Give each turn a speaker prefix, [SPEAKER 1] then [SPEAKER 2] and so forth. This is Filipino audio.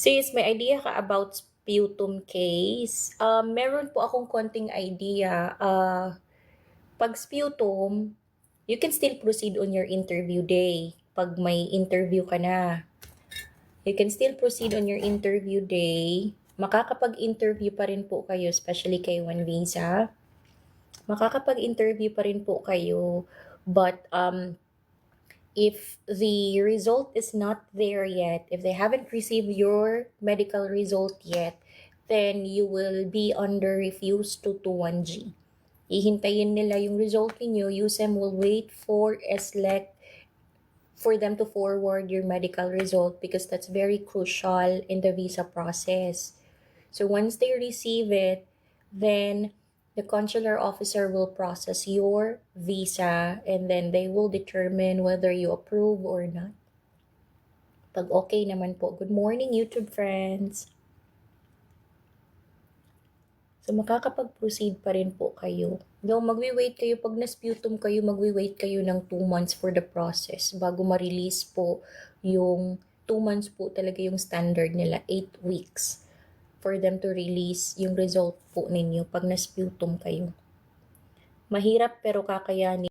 [SPEAKER 1] Sis, may idea ka about sputum case? Meron po akong konting idea. Pag sputum, you can still proceed on your interview day. Pag may interview ka na, you can still proceed on your interview day. Makakapag-interview pa rin po kayo, especially kay One Visa. Makakapag-interview pa rin po kayo. But if the result is not there yet, if they haven't received your medical result yet, then you will be under refuse to 21G. Ihintayin nila yung result niyo. USEM will wait for SLEC for them to forward your medical result because that's very crucial in the visa process. So once they receive it, then the consular officer will process your visa and then they will determine whether you approve or not. Pag okay naman po. Good morning, YouTube friends! So, makakapag-proceed pa rin po kayo. Though, magwi-wait kayo, pag na-sputum kayo, magwi-wait kayo ng 2 months for the process bago ma-release po yung 2 months po talaga yung standard nila, 8 weeks for them to release yung result po ninyo pag na-sputum kayo. Mahirap pero kakayanin.